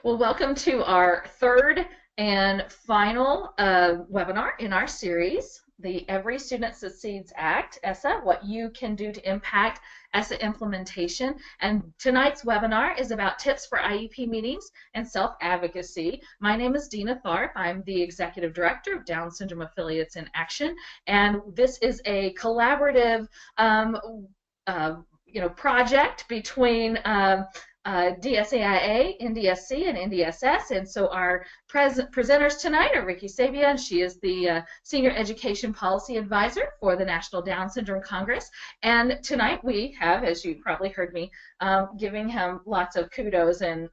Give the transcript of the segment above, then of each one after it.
Well, welcome to our third and final webinar in our series, the Every Student Succeeds Act, ESSA, what you can do to impact ESSA implementation. And tonight's webinar is about tips for IEP meetings and self-advocacy. My name is Dina Tharp. I'm the Executive Director of Down Syndrome Affiliates in Action, and this is a collaborative project between DSAIA, NDSC, and NDSS. And so our presenters tonight are Ricky Sabia, and she is the Senior Education Policy Advisor for the National Down Syndrome Congress. And tonight we have, as you probably heard me, giving him lots of kudos and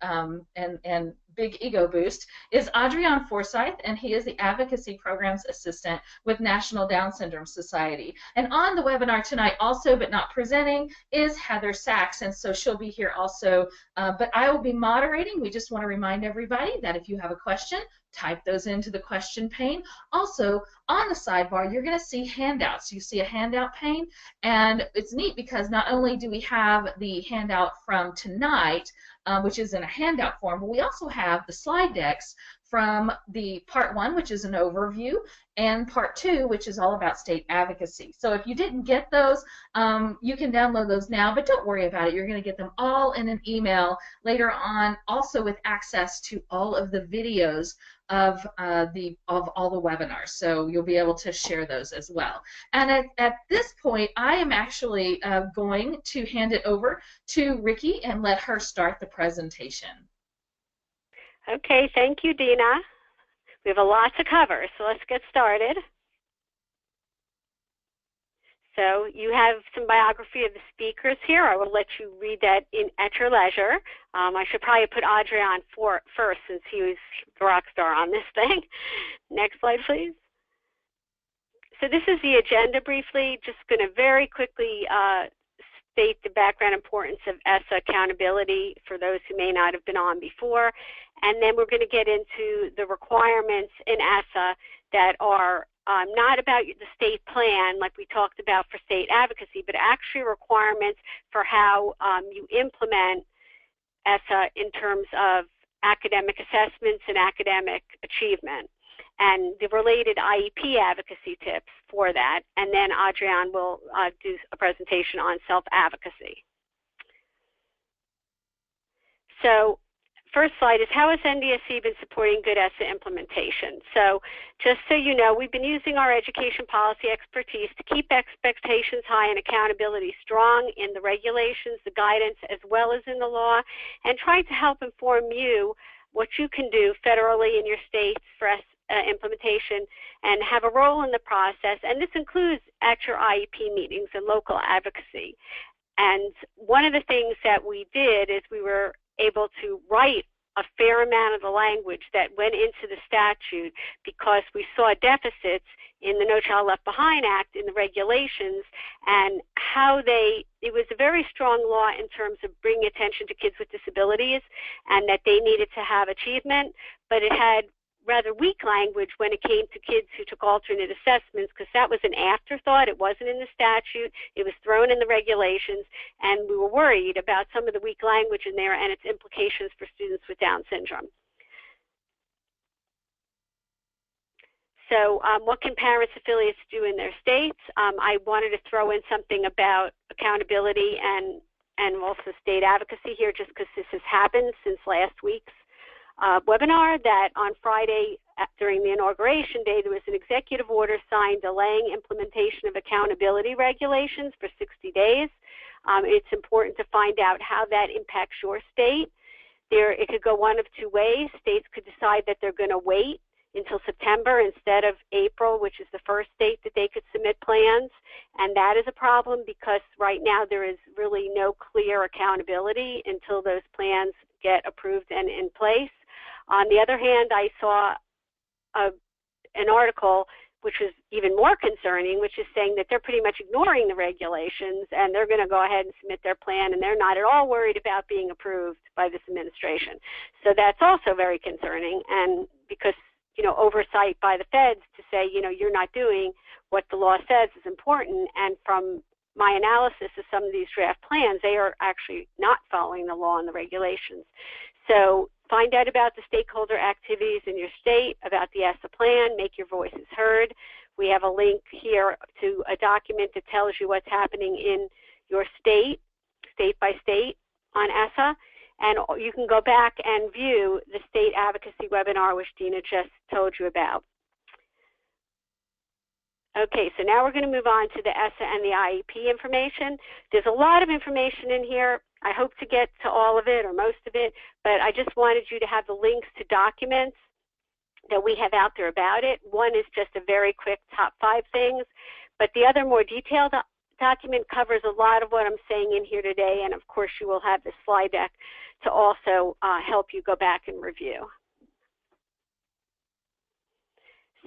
big ego boost, is Adrian Forsyth, and he is the Advocacy Programs Assistant with National Down Syndrome Society. And on the webinar tonight also, but not presenting, is Heather Sachs, and so she'll be here also, but I will be moderating. We just want to remind everybody that if you have a question, type those into the question pane. Also, on the sidebar, you're going to see handouts. You see a handout pane, and it's neat because not only do we have the handout from tonight, which is in a handout form, but we also have the slide decks from the part 1, which is an overview, and part 2, which is all about state advocacy. So if you didn't get those, you can download those now, but don't worry about it. You're going to get them all in an email later on, also with access to all of the videos of all the webinars. So you'll be able to share those as well. And at this point, I am actually going to hand it over to Ricky and let her start the presentation. Okay, thank you, Dina. We have a lot to cover, so let's get started. So you have some biography of the speakers here. I will let you read that at your leisure. I should probably put Adrian first since he was the rock star on this thing. Next slide, please. So this is the agenda briefly. Just going to very quickly state the background importance of ESSA accountability for those who may not have been on before. And then we're going to get into the requirements in ESSA that are not about the state plan like we talked about for state advocacy, but actually requirements for how you implement ESSA in terms of academic assessments and academic achievement, and the related IEP advocacy tips for that. And then Adrian will do a presentation on self-advocacy. So first slide is, how has NDSC been supporting good ESSA implementation? So just so you know, we've been using our education policy expertise to keep expectations high and accountability strong in the regulations, the guidance, as well as in the law, and trying to help inform you what you can do federally in your states for implementation and have a role in the process. And this includes at your IEP meetings and local advocacy. And one of the things that we did is we were able to write a fair amount of the language that went into the statute because we saw deficits in the No Child Left Behind Act, in the regulations, and how it was a very strong law in terms of bringing attention to kids with disabilities and that they needed to have achievement, but it had rather weak language when it came to kids who took alternate assessments, because that was an afterthought. It wasn't in the statute. It was thrown in the regulations, and we were worried about some of the weak language in there and its implications for students with Down syndrome. So what can parents affiliates do in their states? I wanted to throw in something about accountability and also state advocacy here, just because this has happened since last week's webinar, that on Friday during the inauguration day there was an executive order signed delaying implementation of accountability regulations for 60 days. It's important to find out how that impacts your state. It could go one of two ways. States could decide that they're going to wait until September instead of April, which is the first date that they could submit plans, and that is a problem because right now there is really no clear accountability until those plans get approved and in place. On the other hand, I saw an article which was even more concerning, which is saying that they're pretty much ignoring the regulations and they're going to go ahead and submit their plan, and they're not at all worried about being approved by this administration. So that's also very concerning, and because oversight by the feds to say, you're not doing what the law says is important, and from my analysis of some of these draft plans, they are actually not following the law and the regulations. So find out about the stakeholder activities in your state, about the ESSA plan, make your voices heard. We have a link here to a document that tells you what's happening in your state, state by state on ESSA. And you can go back and view the state advocacy webinar, which Dina just told you about. Okay, so now we're going to move on to the ESSA and the IEP information. There's a lot of information in here. I hope to get to all of it or most of it, but I just wanted you to have the links to documents that we have out there about it. One is just a very quick top 5 things, but the other more detailed document covers a lot of what I'm saying in here today, and of course you will have the slide deck to also help you go back and review.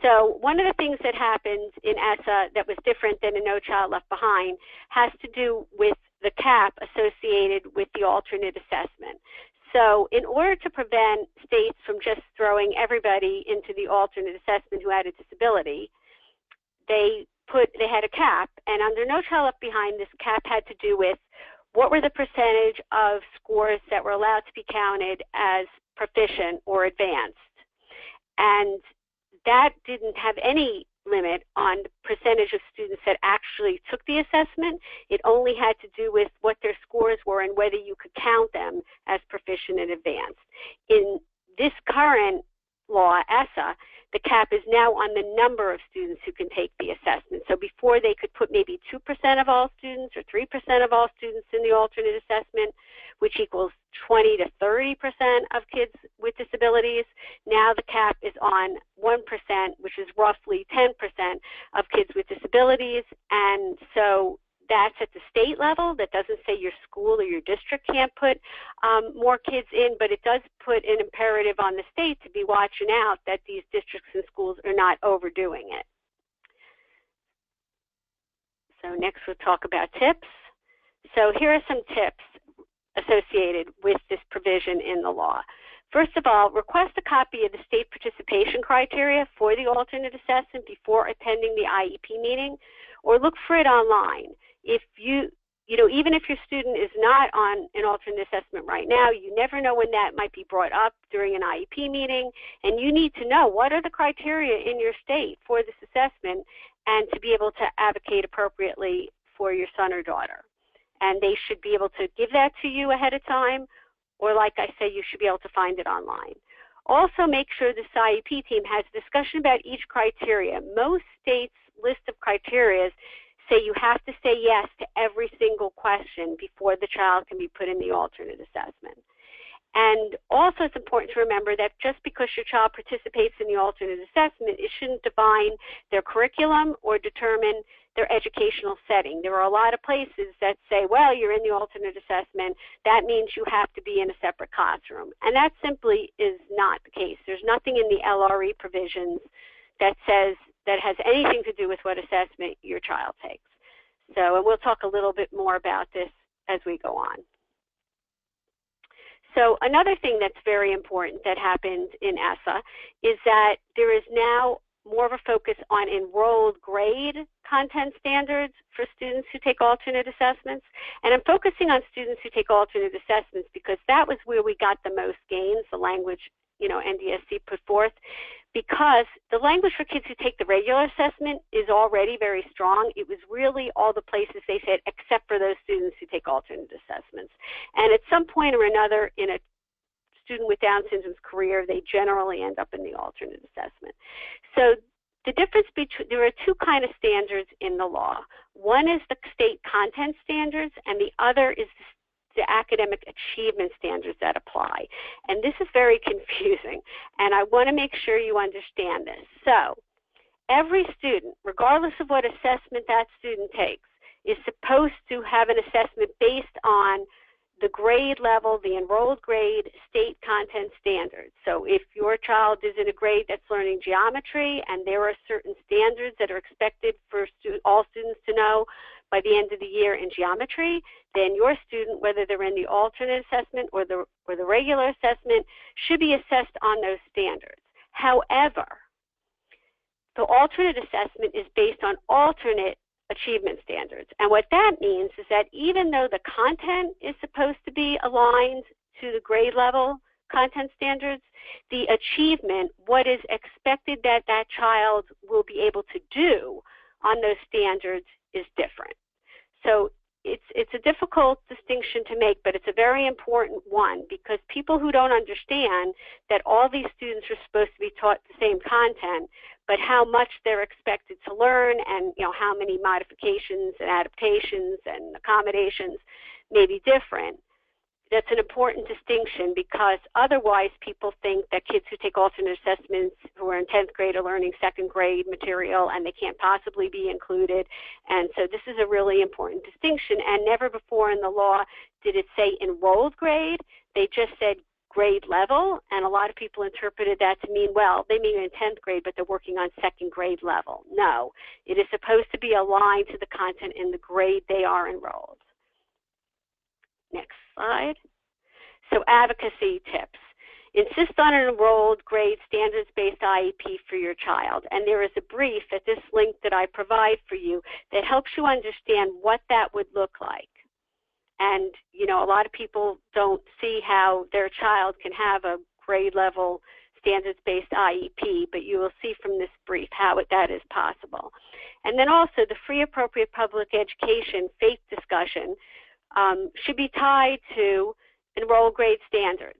So one of the things that happened in ESSA that was different than in No Child Left Behind has to do with the cap associated with the alternate assessment. So in order to prevent states from just throwing everybody into the alternate assessment who had a disability, they had a cap, and under No Child Left Behind, this cap had to do with what were the percentage of scores that were allowed to be counted as proficient or advanced. And that didn't have any limit on the percentage of students that actually took the assessment. It only had to do with what their scores were and whether you could count them as proficient and advanced. In this current law, ESSA, the cap is now on the number of students who can take the assessment. So before they could put maybe 2% of all students or 3% of all students in the alternate assessment, which equals 20 to 30% of kids with disabilities. Now the cap is on 1%, which is roughly 10% of kids with disabilities. And so that's at the state level. That doesn't say your school or your district can't put more kids in, but it does put an imperative on the state to be watching out that these districts and schools are not overdoing it. So next we'll talk about tips. So here are some tips associated with this provision in the law. First of all, request a copy of the state participation criteria for the alternate assessment before attending the IEP meeting, or look for it online. If even if your student is not on an alternate assessment right now, you never know when that might be brought up during an IEP meeting, and you need to know what are the criteria in your state for this assessment and to be able to advocate appropriately for your son or daughter. And they should be able to give that to you ahead of time, or like I say, you should be able to find it online. Also, make sure the IEP team has a discussion about each criteria. Most states' list of criteria say you have to say yes to every single question before the child can be put in the alternate assessment. And also it's important to remember that just because your child participates in the alternate assessment, it shouldn't define their curriculum or determine their educational setting. There are a lot of places that say, well, you're in the alternate assessment, that means you have to be in a separate classroom. And that simply is not the case. There's nothing in the LRE provisions that says that has anything to do with what assessment your child takes. So, and we'll talk a little bit more about this as we go on. So another thing that's very important that happened in ESSA is that there is now more of a focus on enrolled grade content standards for students who take alternate assessments. And I'm focusing on students who take alternate assessments because that was where we got the most gains, the language, NDSC put forth, because the language for kids who take the regular assessment is already very strong. It was really all the places they said, except for those students who take alternate assessments. And at some point or another in a student with Down syndrome's career, they generally end up in the alternate assessment. So the difference between, there are two kind of standards in the law. One is the state content standards, and the other is the academic achievement standards that apply. And this is very confusing, and I want to make sure you understand this. So every student, regardless of what assessment that student takes, is supposed to have an assessment based on the grade level, the enrolled grade, state content standards. So if your child is in a grade that's learning geometry and there are certain standards that are expected for all students to know by the end of the year in geometry, then your student, whether they're in the alternate assessment or the regular assessment, should be assessed on those standards. However, the alternate assessment is based on alternate achievement standards. And what that means is that even though the content is supposed to be aligned to the grade level content standards, the achievement, what is expected that that child will be able to do on those standards, is different. So it's a difficult distinction to make, but it's a very important one, because people who don't understand that all these students are supposed to be taught the same content, but how much they're expected to learn, and how many modifications and adaptations and accommodations may be different. That's an important distinction, because otherwise people think that kids who take alternate assessments who are in 10th grade are learning second grade material and they can't possibly be included. And so this is a really important distinction. And never before in the law did it say enrolled grade. They just said grade level. And a lot of people interpreted that to mean, well, they mean in 10th grade, but they're working on second grade level. No, it is supposed to be aligned to the content in the grade they are enrolled. Next slide. So advocacy tips. Insist on an enrolled grade standards-based IEP for your child. And there is a brief at this link that I provide for you that helps you understand what that would look like. And, a lot of people don't see how their child can have a grade level standards-based IEP, but you will see from this brief how that is possible. And then also the free appropriate public education faith discussion should be tied to enrolled grade standards.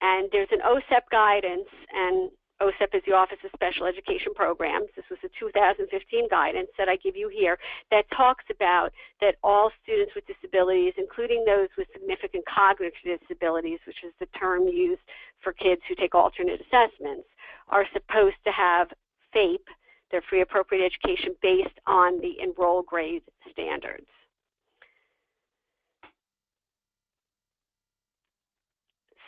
And there's an OSEP guidance, and OSEP is the Office of Special Education Programs. This was a 2015 guidance that I give you here that talks about that all students with disabilities, including those with significant cognitive disabilities, which is the term used for kids who take alternate assessments, are supposed to have FAPE, their free appropriate education, based on the enrolled grade standards.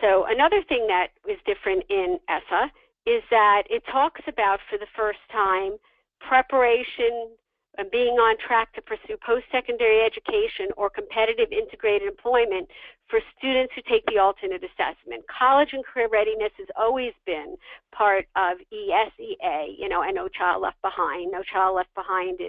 So another thing that is different in ESSA is that it talks about, for the first time, preparation and being on track to pursue post-secondary education or competitive integrated employment for students who take the alternate assessment. College and career readiness has always been part of ESSA, and No Child Left Behind. No Child Left Behind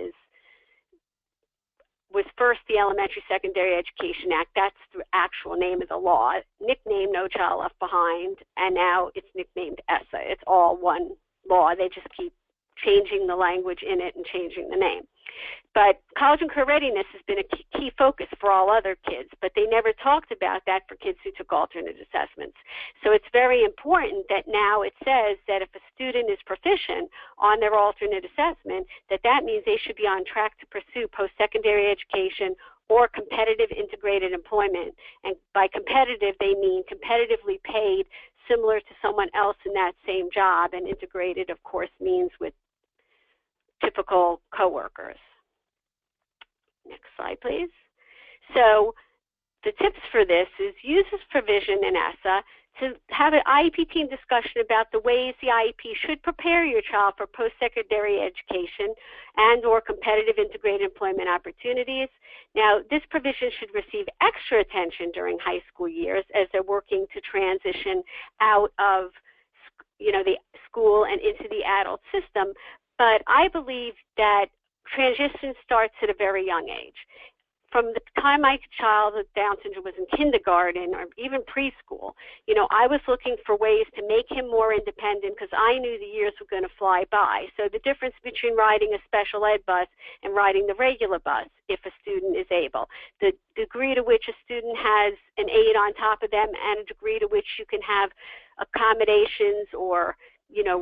was first the Elementary Secondary Education Act. That's the actual name of the law, nicknamed No Child Left Behind, and now it's nicknamed ESSA. It's all one law. They just keep changing the language in it and changing the name. But college and career readiness has been a key focus for all other kids, but they never talked about that for kids who took alternate assessments. So it's very important that now it says that if a student is proficient on their alternate assessment, that means they should be on track to pursue post-secondary education or competitive integrated employment. And by competitive, they mean competitively paid, similar to someone else in that same job, and integrated, of course, means with typical coworkers. Next slide, please. So the tips for this is use this provision in ESSA to have an IEP team discussion about the ways the IEP should prepare your child for post-secondary education and or competitive integrated employment opportunities. Now, this provision should receive extra attention during high school years as they're working to transition out of the school and into the adult system. But I believe that transition starts at a very young age. From the time my child with Down syndrome was in kindergarten or even preschool, I was looking for ways to make him more independent because I knew the years were going to fly by. So the difference between riding a special ed bus and riding the regular bus, if a student is able, the degree to which a student has an aide on top of them and a degree to which you can have accommodations or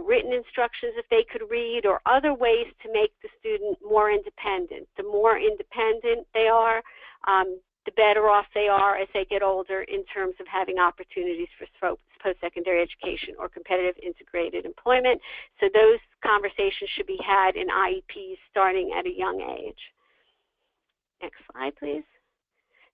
written instructions if they could read, or other ways to make the student more independent. The more independent they are, the better off they are as they get older in terms of having opportunities for post-secondary education or competitive integrated employment. So those conversations should be had in IEPs starting at a young age. Next slide, please.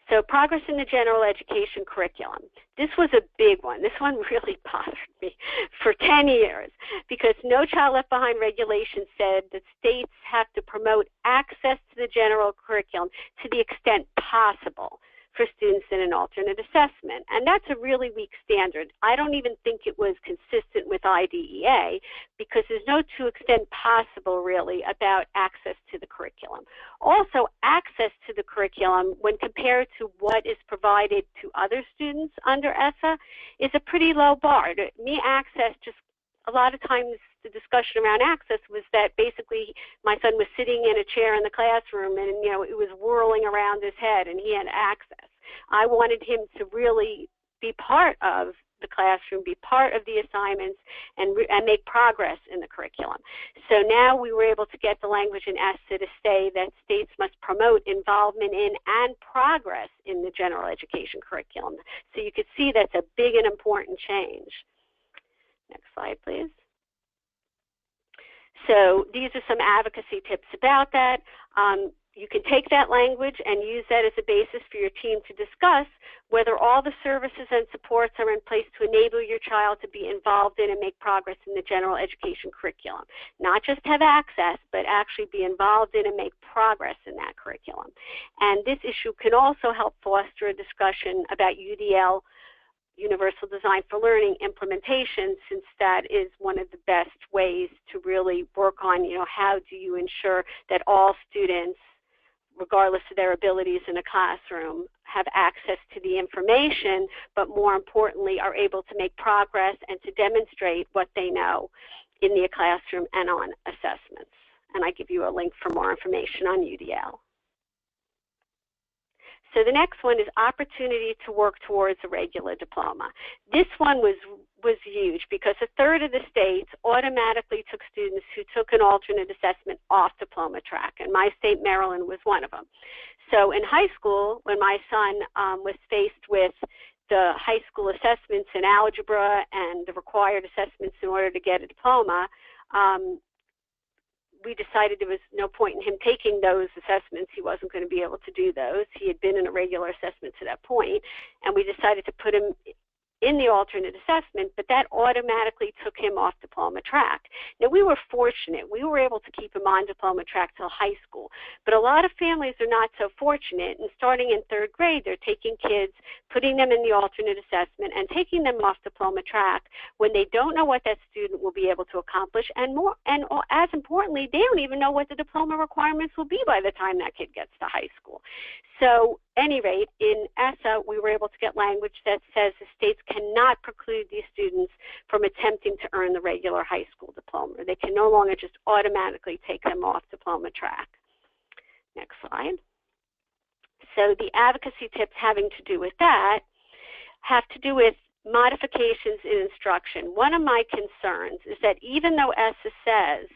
So progress in the general education curriculum. This was a big one. This one really bothered me for 10 years because No Child Left Behind regulation said that states have to promote access to the general curriculum to the extent possible for students in an alternate assessment. And that's a really weak standard. I don't even think it was consistent with IDEA because there's no to extent possible really about access to the curriculum. Also, access to the curriculum when compared to what is provided to other students under ESSA is a pretty low bar. To me, access, just a lot of times the discussion around access was that basically my son was sitting in a chair in the classroom and, you know, it was whirling around his head and he had access. I wanted him to really be part of the classroom, be part of the assignments, and make progress in the curriculum. So now we were able to get the language in ESSA to say that states must promote involvement in and progress in the general education curriculum. So you could see that's a big and important change. Next slide, please. So these are some advocacy tips about that. You can take that language and use that as a basis for your team to discuss whether all the services and supports are in place to enable your child to be involved in and make progress in the general education curriculum. Not just have access, but actually be involved in and make progress in that curriculum. And this issue can also help foster a discussion about UDL, Universal Design for Learning implementation, since that is one of the best ways to really work on, you know, how do you ensure that all students, regardless of their abilities in a classroom, have access to the information, but more importantly, are able to make progress and to demonstrate what they know in the classroom and on assessments. And I give you a link for more information on UDL. So the next one is opportunity to work towards a regular diploma. This one was huge because a third of the states automatically took students who took an alternate assessment off diploma track, and my state, Maryland, was one of them. So in high school, when my son was faced with the high school assessments in algebra and the required assessments in order to get a diploma, we decided there was no point in him taking those assessments. He wasn't going to be able to do those. He had been in a regular assessment to that point, and we decided to put him in the alternate assessment, but that automatically took him off diploma track. Now, we were fortunate. We were able to keep him on diploma track till high school, but a lot of families are not so fortunate, and starting in third grade, they're taking kids, putting them in the alternate assessment, and taking them off diploma track when they don't know what that student will be able to accomplish, and as importantly, they don't even know what the diploma requirements will be by the time that kid gets to high school. So, at any rate, in ESSA, we were able to get language that says the states cannot preclude these students from attempting to earn the regular high school diploma. They can no longer just automatically take them off diploma track. Next slide. So the advocacy tips having to do with that have to do with modifications in instruction. One of my concerns is that even though ESSA says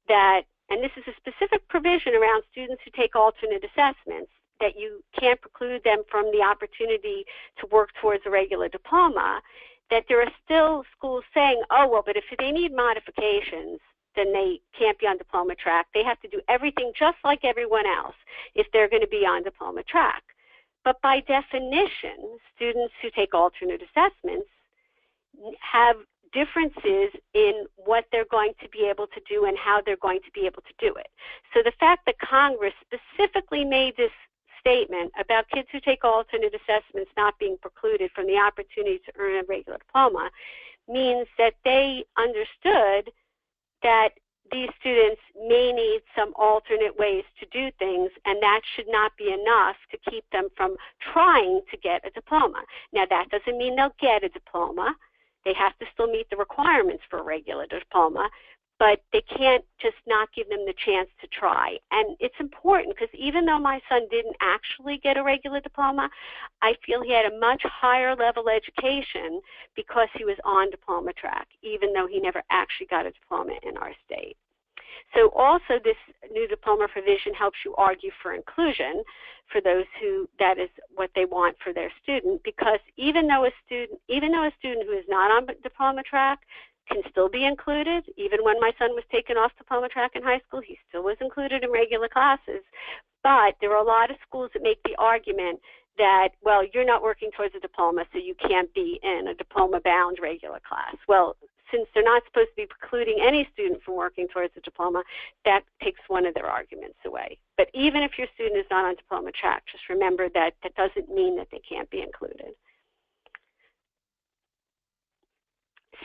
that, and this is a specific provision around students who take alternate assessments, that you can't preclude them from the opportunity to work towards a regular diploma, that there are still schools saying, oh, well, but if they need modifications, then they can't be on diploma track. They have to do everything just like everyone else if they're going to be on diploma track. But by definition, students who take alternate assessments have differences in what they're going to be able to do and how they're going to be able to do it. So the fact that Congress specifically made this statement about kids who take alternate assessments not being precluded from the opportunity to earn a regular diploma means that they understood that these students may need some alternate ways to do things, and that should not be enough to keep them from trying to get a diploma. Now, that doesn't mean they'll get a diploma. They have to still meet the requirements for a regular diploma, but they can't just not give them the chance to try. And it's important because even though my son didn't actually get a regular diploma, I feel he had a much higher level education because he was on diploma track, even though he never actually got a diploma in our state. So also this new diploma provision helps you argue for inclusion for those who that is what they want for their student, because even though a student who is not on diploma track can still be included. Even when my son was taken off diploma track in high school, he still was included in regular classes. But there are a lot of schools that make the argument that, well, you're not working towards a diploma, so you can't be in a diploma-bound regular class. Well, since they're not supposed to be precluding any student from working towards a diploma, that takes one of their arguments away. But even if your student is not on diploma track, just remember that that doesn't mean that they can't be included.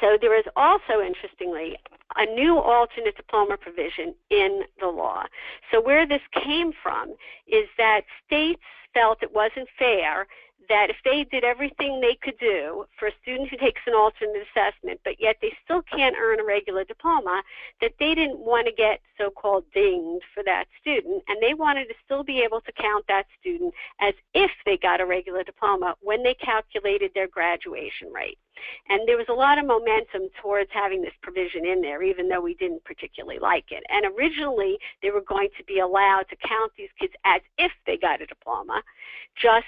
So there is also, interestingly, a new alternate diploma provision in the law. So where this came from is that states felt it wasn't fair that if they did everything they could do for a student who takes an alternate assessment, but yet they still can't earn a regular diploma, that they didn't want to get so-called dinged for that student, and they wanted to still be able to count that student as if they got a regular diploma when they calculated their graduation rate. And there was a lot of momentum towards having this provision in there, even though we didn't particularly like it. And originally, they were going to be allowed to count these kids as if they got a diploma, just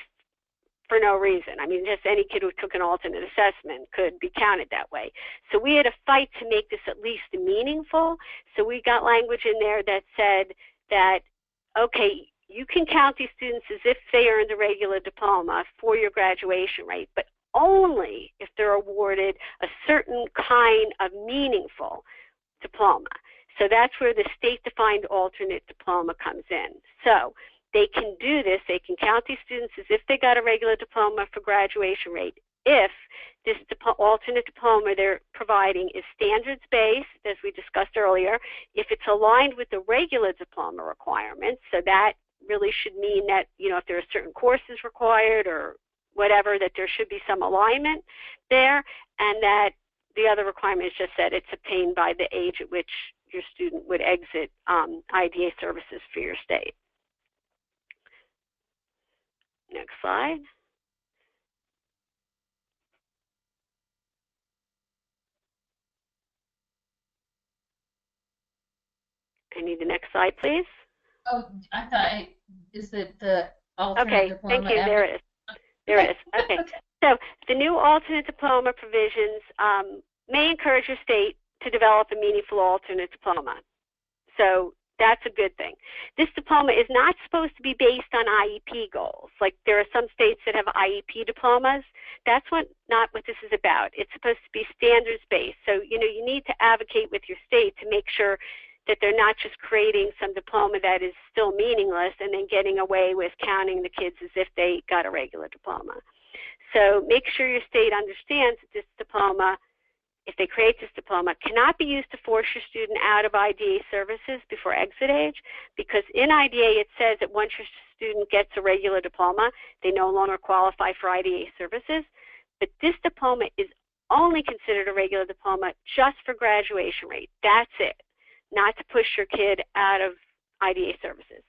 for no reason. I mean, just any kid who took an alternate assessment could be counted that way. So we had a fight to make this at least meaningful. So we got language in there that said that, okay, you can count these students as if they earned a regular diploma for your graduation rate, but only if they're awarded a certain kind of meaningful diploma. So that's where the state-defined alternate diploma comes in. So they can do this, they can count these students as if they got a regular diploma for graduation rate if this alternate diploma they're providing is standards-based, as we discussed earlier, if it's aligned with the regular diploma requirements, so that really should mean that, you know, if there are certain courses required or whatever, that there should be some alignment there, and that the other requirement is just that it's obtained by the age at which your student would exit IDA services for your state. Next slide. I need the next slide, please. Oh, I thought, is it the alternate diploma? Okay, thank you. There it is. There it is. Okay. So the new alternate diploma provisions may encourage your state to develop a meaningful alternate diploma. So that's a good thing. This diploma is not supposed to be based on IEP goals. Like there are some states that have IEP diplomas. That's not what this is about. It's supposed to be standards-based. So, you know, you need to advocate with your state to make sure that they're not just creating some diploma that is still meaningless and then getting away with counting the kids as if they got a regular diploma. So make sure your state understands that this diploma, if they create this diploma, cannot be used to force your student out of IDA services before exit age, because in IDA it says that once your student gets a regular diploma, they no longer qualify for IDA services. But this diploma is only considered a regular diploma just for graduation rate. That's it, not to push your kid out of IDA services.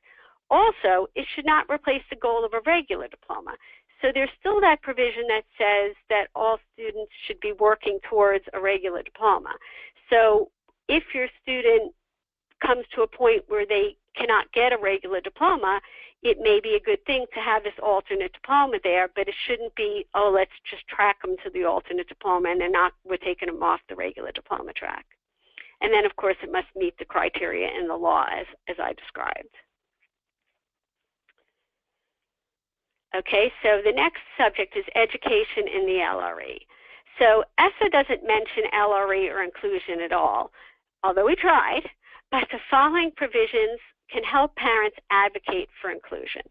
Also, it should not replace the goal of a regular diploma. So there's still that provision that says that all students should be working towards a regular diploma. So if your student comes to a point where they cannot get a regular diploma, it may be a good thing to have this alternate diploma there, but it shouldn't be, oh, let's just track them to the alternate diploma and we're taking them off the regular diploma track. And then, of course, it must meet the criteria in the law as I described. Okay, so the next subject is education in the LRE. So ESSA doesn't mention LRE or inclusion at all, although we tried, but the following provisions can help parents advocate for inclusion.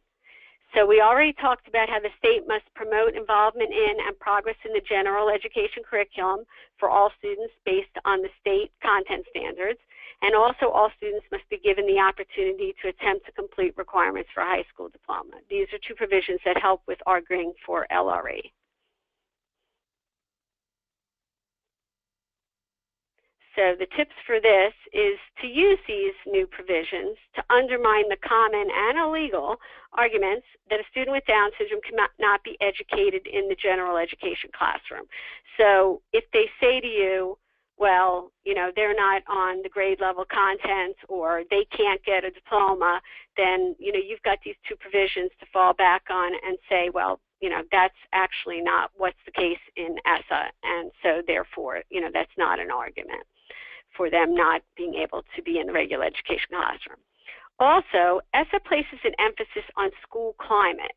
So we already talked about how the state must promote involvement in and progress in the general education curriculum for all students based on the state content standards. And also all students must be given the opportunity to attempt to complete requirements for a high school diploma. These are two provisions that help with arguing for LRE. So the tips for this is to use these new provisions to undermine the common and illegal arguments that a student with Down syndrome cannot be educated in the general education classroom. So if they say to you, well, you know, they're not on the grade level content or they can't get a diploma, then, you know, you've got these two provisions to fall back on and say, well, you know, that's actually not what's the case in ESSA, and so therefore, you know, that's not an argument for them not being able to be in the regular education classroom. Also, ESSA places an emphasis on school climate.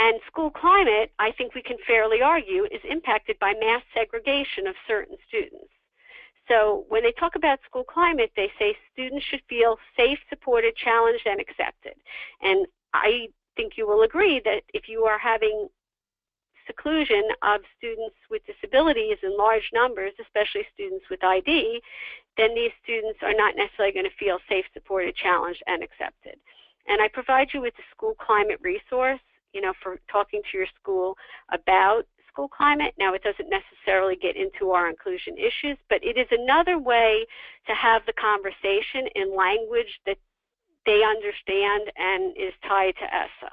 And school climate, I think we can fairly argue, is impacted by mass segregation of certain students. So when they talk about school climate, they say students should feel safe, supported, challenged, and accepted. And I think you will agree that if you are having seclusion of students with disabilities in large numbers, especially students with ID, then these students are not necessarily going to feel safe, supported, challenged, and accepted. And I provide you with the school climate resource, for talking to your school about school climate. Now, it doesn't necessarily get into our inclusion issues, but it is another way to have the conversation in language that they understand and is tied to ESSA.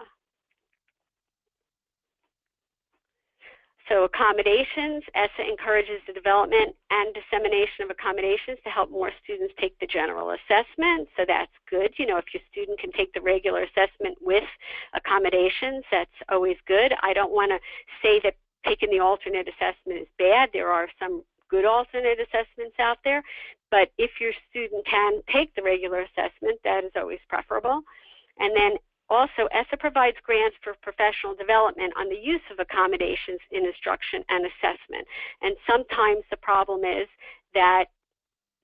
So accommodations, ESSA encourages the development and dissemination of accommodations to help more students take the general assessment. So that's good. If your student can take the regular assessment with accommodations, that's always good. I don't want to say that taking the alternate assessment is bad. There are some good alternate assessments out there. But if your student can take the regular assessment, that is always preferable. And then also, ESSA provides grants for professional development on the use of accommodations in instruction and assessment. And sometimes the problem is that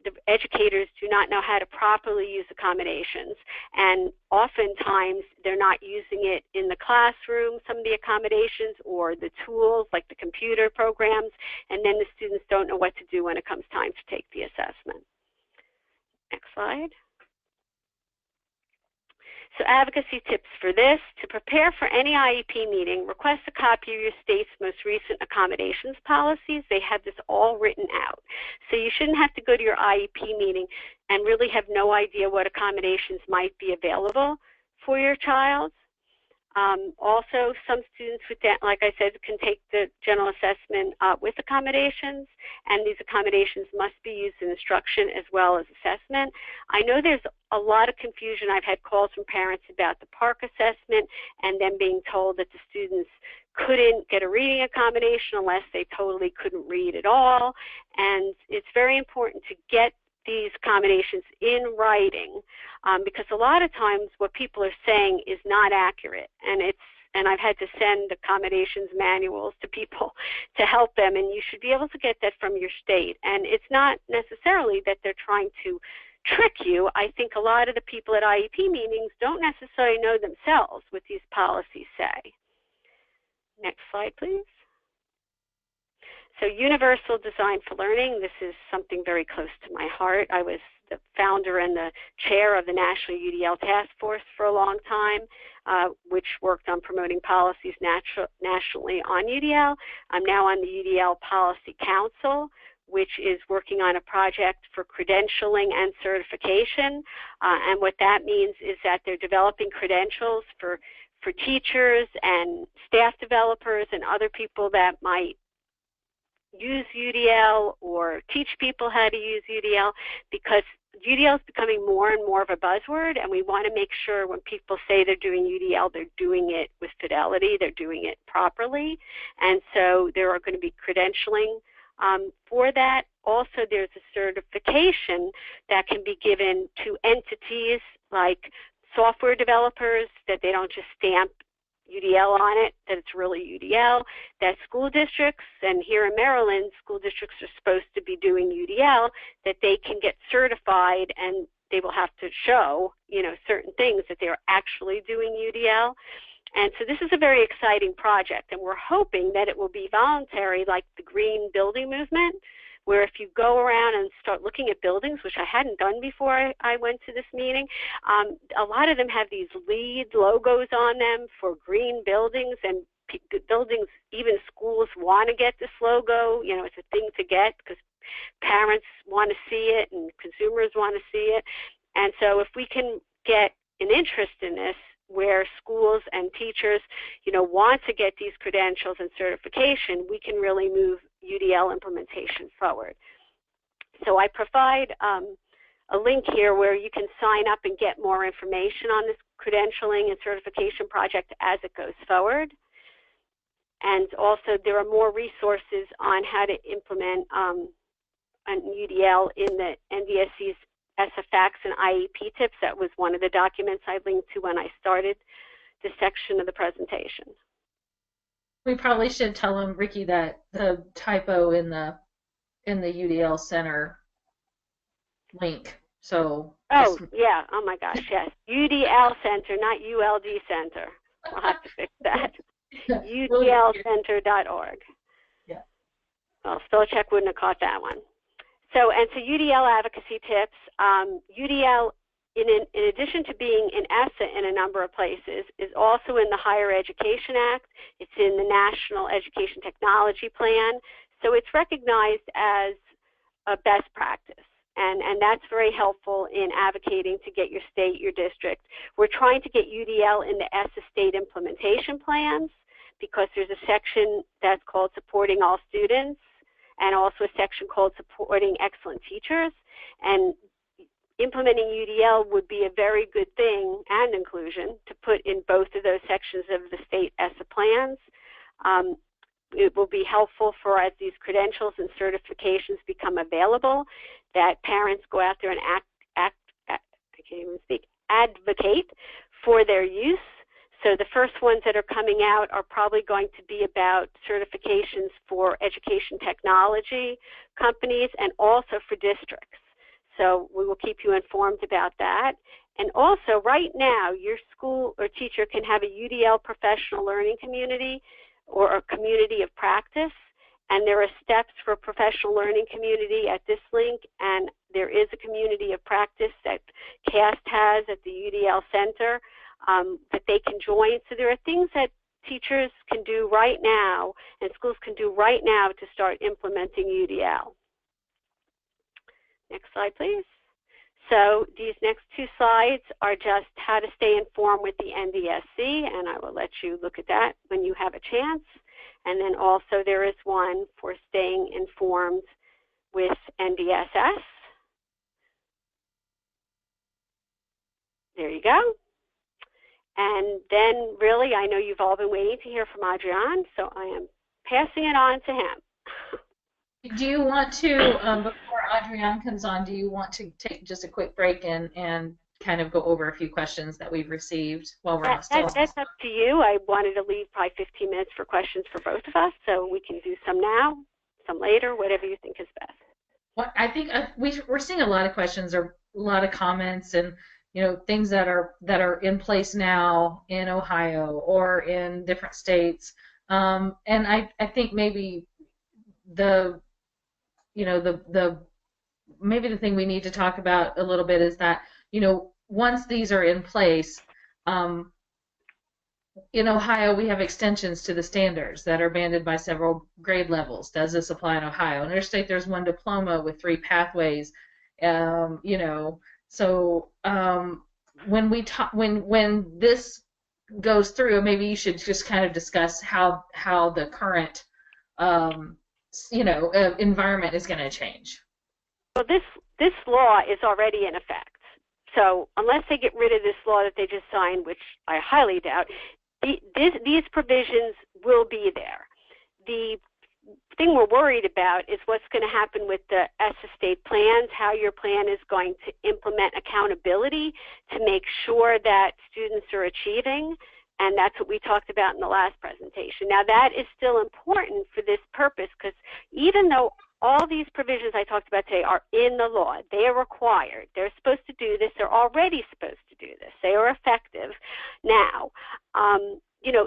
the educators do not know how to properly use accommodations. And oftentimes, they're not using it in the classroom, some of the accommodations, or the tools like the computer programs. And then the students don't know what to do when it comes time to take the assessment. Next slide. So advocacy tips for this: to prepare for any IEP meeting, request a copy of your state's most recent accommodations policies. They have this all written out. So you shouldn't have to go to your IEP meeting and really have no idea what accommodations might be available for your child. Also, some students with that, like I said, can take the general assessment with accommodations, and these accommodations must be used in instruction as well as assessment. I know there's a lot of confusion. I've had calls from parents about the PARCC assessment and them being told that the students couldn't get a reading accommodation unless they totally couldn't read at all. And it's very important to get these accommodations in writing, because a lot of times what people are saying is not accurate, and I've had to send accommodations manuals to people to help them, and you should be able to get that from your state. And it's not necessarily that they're trying to trick you. I think a lot of the people at IEP meetings don't necessarily know themselves what these policies say. Next slide, please. So universal design for learning, this is something very close to my heart. I was the founder and the chair of the National UDL Task Force for a long time, which worked on promoting policies nationally on UDL. I'm now on the UDL Policy Council, which is working on a project for credentialing and certification. And what that means is that they're developing credentials for teachers and staff developers and other people that might use UDL or teach people how to use UDL, because UDL is becoming more and more of a buzzword, and we want to make sure when people say they're doing UDL, they're doing it with fidelity, they're doing it properly. And so there are going to be credentialing for that. Also, there's a certification that can be given to entities like software developers, that they don't just stamp UDL on it, that it's really UDL, that school districts, and here in Maryland, school districts are supposed to be doing UDL, that they can get certified, and they will have to show, certain things that they're actually doing UDL. And so this is a very exciting project, and we're hoping that it will be voluntary, like the green building movement, where if you go around and start looking at buildings, which I hadn't done before I went to this meeting, a lot of them have these LEED logos on them for green buildings, and buildings, even schools want to get this logo. It's a thing to get because parents want to see it and consumers want to see it. And so if we can get an interest in this, where schools and teachers, want to get these credentials and certification, we can really move UDL implementation forward. So I provide a link here where you can sign up and get more information on this credentialing and certification project as it goes forward. And also there are more resources on how to implement an UDL in the NDSC's ESSA facts and IEP tips. That was one of the documents I linked to when I started this section of the presentation. We probably should tell them, Ricky, that the typo in the UDL Center link. So. Oh, yeah. Oh, my gosh, yes. UDL Center, not ULD Center. We'll have to fix that. UDLcenter.org. Yeah. Well, Spellcheck wouldn't have caught that one. So UDL advocacy tips. UDL, in addition to being in ESSA in a number of places, is also in the Higher Education Act. It's in the National Education Technology Plan. So it's recognized as a best practice. And that's very helpful in advocating to get your state, your district. We're trying to get UDL in the ESSA state implementation plans because there's a section that's called Supporting All Students and also a section called Supporting Excellent Teachers. And implementing UDL would be a very good thing, and inclusion, to put in both of those sections of the state ESSA plans. It will be helpful for, as these credentials and certifications become available, that parents go out there and advocate for their use. So the first ones that are coming out are probably going to be about certifications for education technology companies and also for districts. So we will keep you informed about that. And also, right now, your school or teacher can have a UDL professional learning community or a community of practice. And there are steps for professional learning community at this link, and there is a community of practice that CAST has at the UDL Center that they can join. So there are things that teachers can do right now and schools can do right now to start implementing UDL. Next slide, please. So these next two slides are just how to stay informed with the NDSC, and I will let you look at that when you have a chance. And then also there is one for staying informed with NDSS. There you go. And then really, I know you've all been waiting to hear from Adrian, so I am passing it on to him. Do you want to, before Adrian comes on, do you want to take just a quick break and kind of go over a few questions that we've received while we're still on? That's up to you. I wanted to leave probably 15 minutes for questions for both of us, so we can do some now, some later, whatever you think is best. Well, I think we're seeing a lot of questions or a lot of comments and things that are in place now in Ohio or in different states, and I think maybe maybe the thing we need to talk about a little bit is that once these are in place, in Ohio we have extensions to the standards that are banded by several grade levels. Does this apply in Ohio? In our state there's one diploma with 3 pathways. So when this goes through, maybe you should just kind of discuss how the current environment is going to change. Well, this law is already in effect. So unless they get rid of this law that they just signed, which I highly doubt, these provisions will be there. The thing we're worried about is what's going to happen with the ESSA state plans, how your plan is going to implement accountability to make sure that students are achieving, and that's what we talked about in the last presentation. Now that is still important for this purpose because even though all these provisions I talked about today are in the law, they are required, they're supposed to do this, they're already supposed to do this, they are effective now.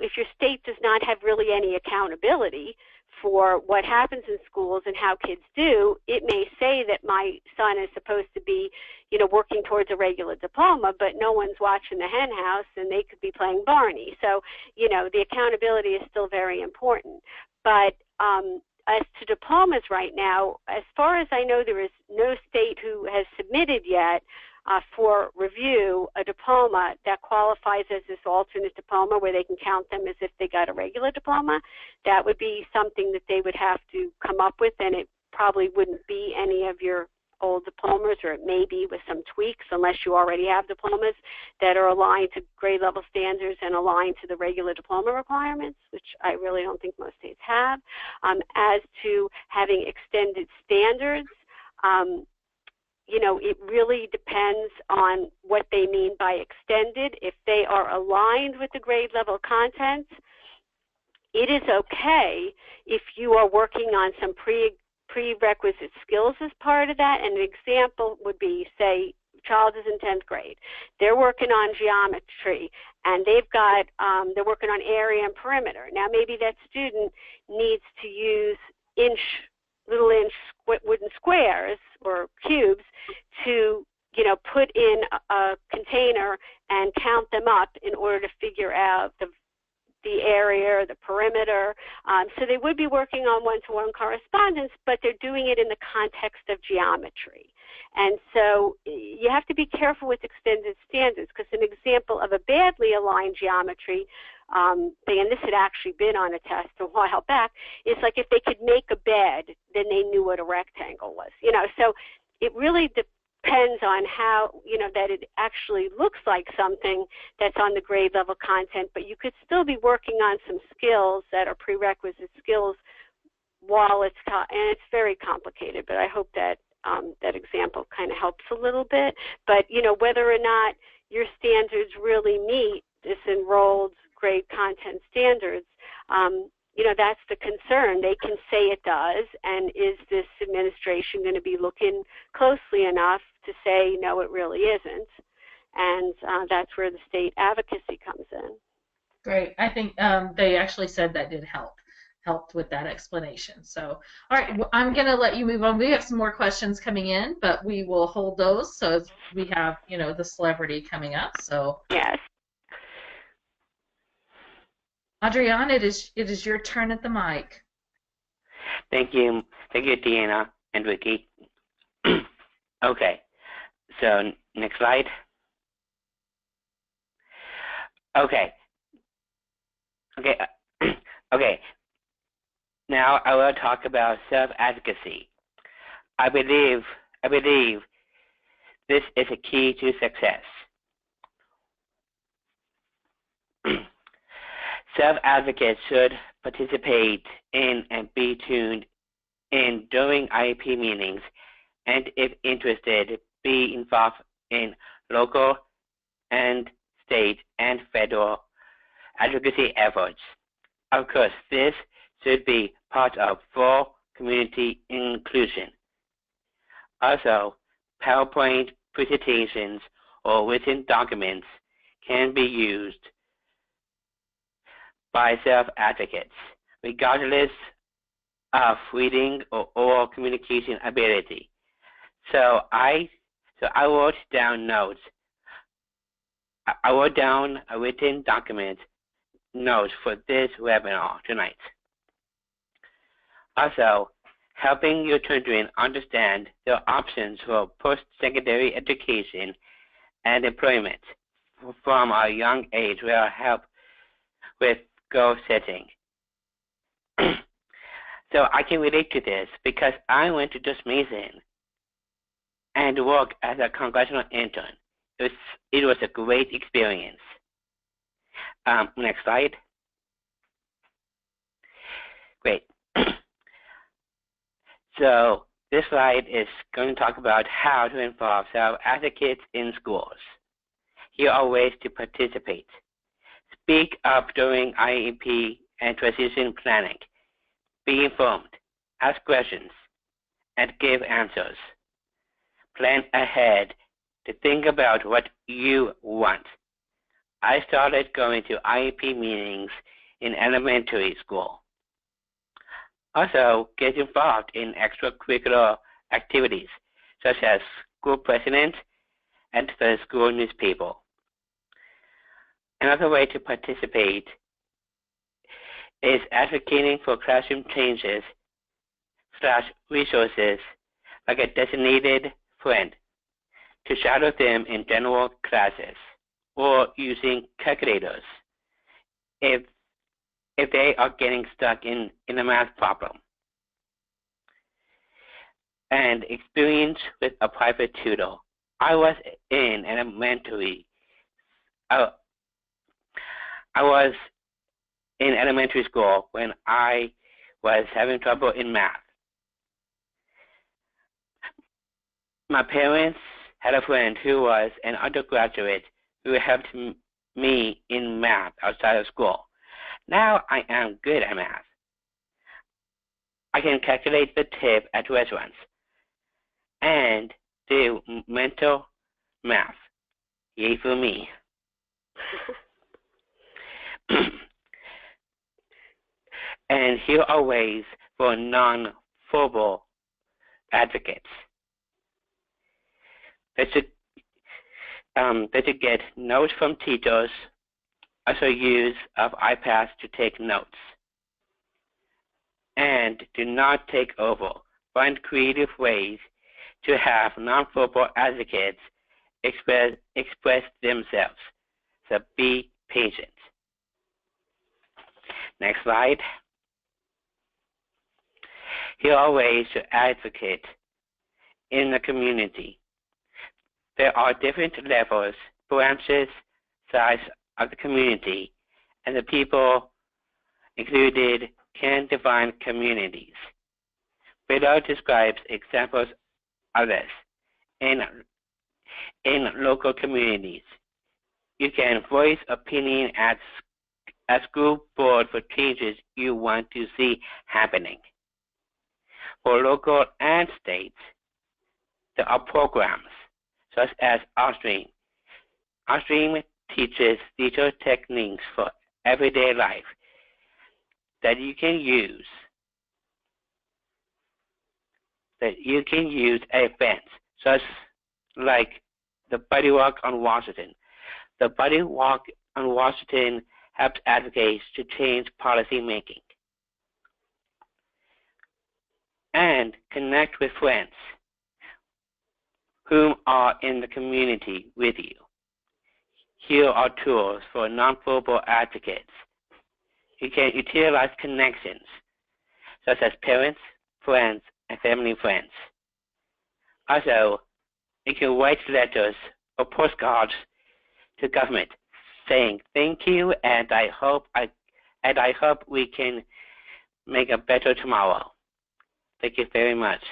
If your state does not have really any accountability for what happens in schools and how kids do, it may say that my son is supposed to be, working towards a regular diploma, but no one's watching the hen house and they could be playing Barney. So, the accountability is still very important. But as to diplomas right now, as far as I know, there is no state who has submitted yet for review a diploma that qualifies as this alternate diploma where they can count them as if they got a regular diploma. That would be something that they would have to come up with, and it probably wouldn't be any of your old diplomas, or it may be with some tweaks unless you already have diplomas that are aligned to grade level standards and aligned to the regular diploma requirements, which I really don't think most states have. As to having extended standards, it really depends on what they mean by extended. If they are aligned with the grade level content, it is okay if you are working on some prerequisite skills as part of that. And an example would be, say, child is in 10th grade. They're working on geometry, and they've got, they're working on area and perimeter. Now, maybe that student needs to use little inch wooden squares or cubes to, put in a container and count them up in order to figure out the area, the perimeter. So they would be working on one-to-one correspondence, but they're doing it in the context of geometry. And so you have to be careful with extended standards, because an example of a badly aligned geometry thing, and this had actually been on a test a while back, is like if they could make a bed, then they knew what a rectangle was. So it really depends on how, that it actually looks like something that's on the grade level content, but you could still be working on some skills that are prerequisite skills while it's taught, and it's very complicated, but I hope that that example kind of helps a little bit. But, whether or not your standards really meet this enrolled grade content standards, that's the concern. They can say it does, and is this administration going to be looking closely enough to say, no, it really isn't? And that's where the state advocacy comes in. Great. I think they actually said that did helped with that explanation. So, all right, I'm going to let you move on. We have some more questions coming in, but we will hold those. So we have, the celebrity coming up. So yes. Adrian, it is your turn at the mic. Thank you, Deanna and Ricky. Okay, so next slide. Okay. Now I will talk about self-advocacy. I believe this is a key to success. Self-advocates should participate in and be tuned in during IEP meetings, and if interested, be involved in local and state and federal advocacy efforts. Of course, this should be part of full community inclusion. Also, PowerPoint presentations or written documents can be used by self-advocates, regardless of reading or oral communication ability. So I wrote down notes. I wrote down a written document notes for this webinar tonight. Also, helping your children understand their options for post-secondary education and employment from a young age will help with goal setting. So I can relate to this because I went to George Mason and worked as a congressional intern. It was a great experience. Next slide. Great. So this slide is going to talk about how to involve self-advocates in schools. Here are ways to participate. Speak up during IEP and transition planning. Be informed, ask questions, and give answers. Plan ahead to think about what you want. I started going to IEP meetings in elementary school. Also, get involved in extracurricular activities, such as school president and the school newspaper. Another way to participate is advocating for classroom changes / resources like a designated friend to shadow them in general classes, or using calculators if they are getting stuck in a math problem. And experience with a private tutor. I was in elementary. I was in elementary school when I was having trouble in math. My parents had a friend who was an undergraduate who helped me in math outside of school. Now I am good at math. I can calculate the tip at restaurants and do mental math. Yay for me. And here are ways for non-verbal advocates. They should get notes from teachers, also use of iPads to take notes. And do not take over. Find creative ways to have nonverbal advocates express themselves. So be patient. Next slide. Here are ways to advocate in the community. There are different levels, branches, size of the community, and the people included can define communities. Below describes examples of this. In local communities, you can voice opinion at a school board for changes you want to see happening. For local and states, there are programs such as Upstream. Upstream teaches digital techniques for everyday life that you can use. At events such like the Buddy Walk on Washington. The Buddy Walk on Washington helps advocates to change policy making. And connect with friends whom are in the community with you. Here are tools for nonverbal advocates. You can utilize connections such as parents, friends, and family friends. Also, you can write letters or postcards to government saying thank you, and I hope we can make a better tomorrow. Thank you very much.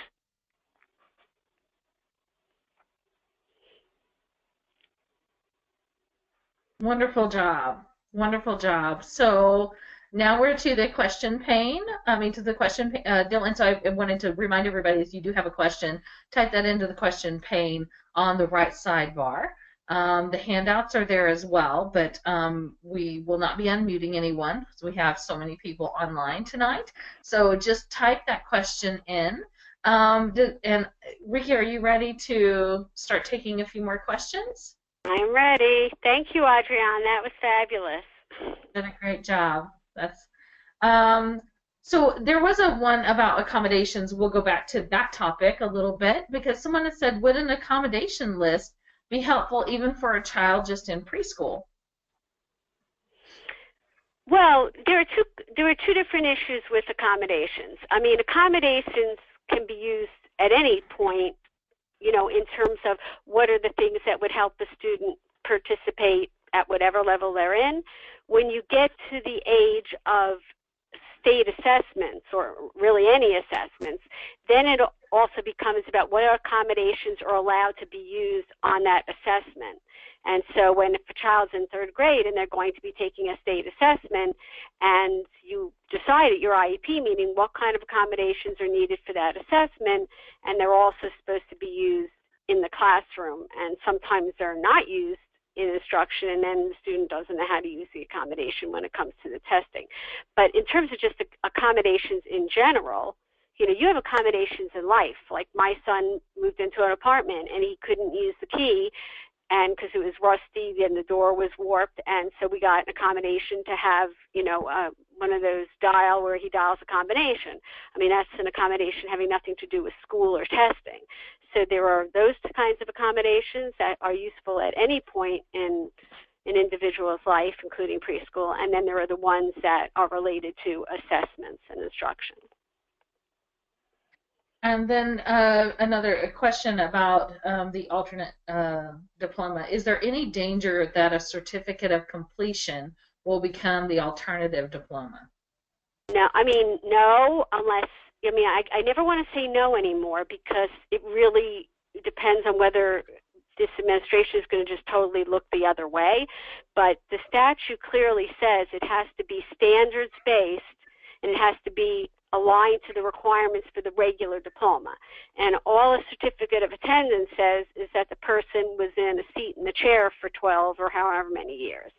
Wonderful job. Wonderful job. So now we're to the question pane. Dylan, so I wanted to remind everybody, if you do have a question, type that into the question pane on the right sidebar. The handouts are there as well, but we will not be unmuting anyone because we have so many people online tonight. So just type that question in. And Ricky, are you ready to start taking a few more questions? I'm ready. Thank you, Adrienne. That was fabulous. Did a great job. That's so there was one about accommodations. We'll go back to that topic a little bit because someone has said, would an accommodation list be helpful even for a child just in preschool? Well, there are two different issues with accommodations. I mean, accommodations can be used at any point, you know, in terms of what are the things that would help a student participate at whatever level they're in. When you get to the age of state assessments, or really any assessments, then it also becomes about what accommodations are allowed to be used on that assessment. And so when if a child's in third grade and they're going to be taking a state assessment and you decide at your IEP meeting what kind of accommodations are needed for that assessment, and they're also supposed to be used in the classroom, and sometimes they're not used in instruction, and then the student doesn't know how to use the accommodation when it comes to the testing. But in terms of just the accommodations in general, you know, you have accommodations in life. Like my son moved into an apartment and he couldn't use the key, and because it was rusty and the door was warped, and so we got an accommodation to have, you know, one of those dial where he dials a combination. I mean, that's an accommodation having nothing to do with school or testing. So there are those kinds of accommodations that are useful at any point in an individual's life, including preschool, and then there are the ones that are related to assessments and instruction. And then another question about the alternate diploma. Is there any danger that a certificate of completion will become the alternative diploma? No, I mean, no, unless, I mean, I never want to say no anymore because it really depends on whether this administration is going to just totally look the other way. But the statute clearly says it has to be standards-based and it has to be aligned to the requirements for the regular diploma. And all a certificate of attendance says is that the person was in a seat in the chair for 12 or however many years.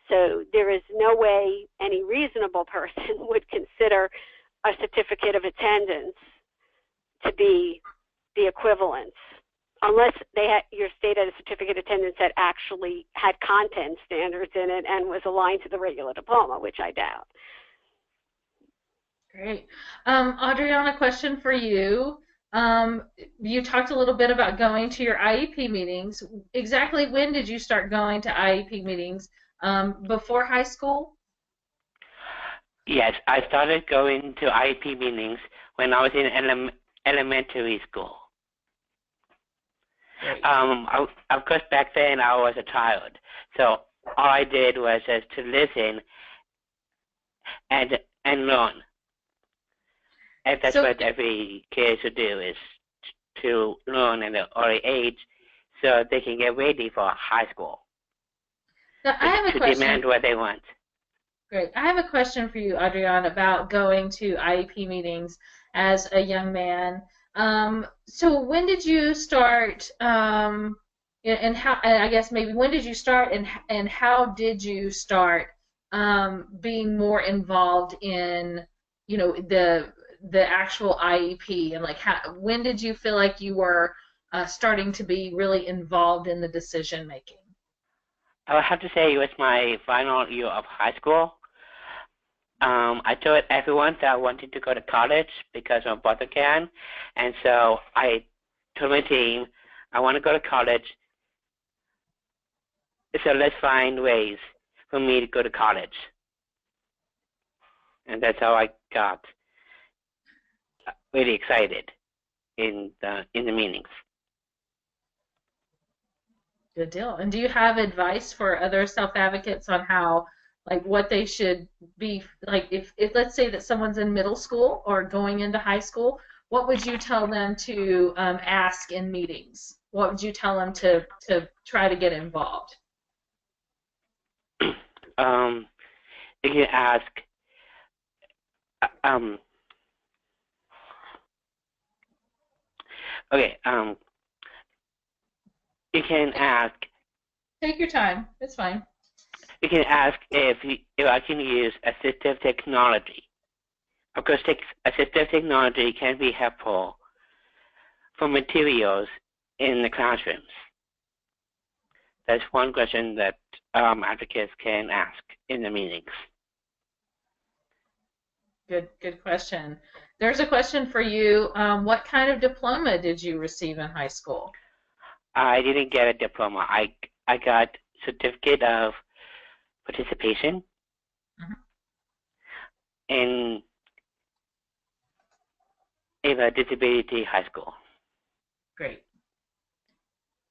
So there is no way any reasonable person would consider a certificate of attendance to be the equivalence, unless your state had a certificate of attendance that actually had content standards in it and was aligned to the regular diploma, which I doubt. Great. Adriana, question for you. You talked a little bit about going to your IEP meetings. Exactly when did you start going to IEP meetings? Before high school? Yes, I started going to IEP meetings when I was in elementary school. Of course, back then I was a child, so all I did was just to listen and learn. And that's what every kid should do, is to learn at an early age so they can get ready for high school. Now, I have a question. Demand what they want. Great. I have a question for you, Adriana, about going to IEP meetings as a young man. So when did you start, and how? I guess maybe when did you start, and how did you start being more involved in, the actual IEP, and like when did you feel like you were starting to be really involved in the decision making? I would have to say it was my final year of high school. I told everyone that I wanted to go to college because my brother can, and so I told my team I want to go to college, so let's find ways for me to go to college. And that's how I got really excited in the meetings. Good deal. And do you have advice for other self-advocates on how, like, what they should be, like, if let's say that someone's in middle school or going into high school, what would you tell them to ask in meetings? What would you tell them to try to get involved? You can ask, you can ask. Take your time. It's fine. You can ask if I can use assistive technology. Of course, assistive technology can be helpful for materials in the classrooms. That's one question that advocates can ask in the meetings. Good question. There's a question for you. What kind of diploma did you receive in high school? I didn't get a diploma. I got certificate of participation in a disability high school. Great.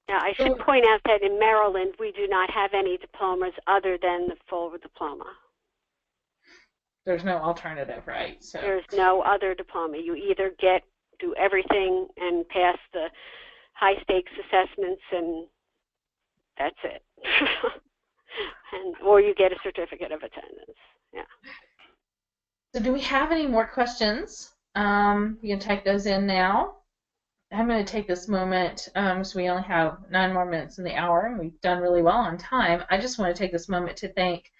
Now, I should point out that in Maryland, we do not have any diplomas other than the full diploma. There's no alternative, right? So there's no other diploma. You either do everything and pass the high stakes assessments, and that's it. Or you get a certificate of attendance. Yeah. So do we have any more questions? You can type those in now. I'm going to take this moment, so we only have 9 more minutes in the hour, and we've done really well on time. I just want to take this moment to thank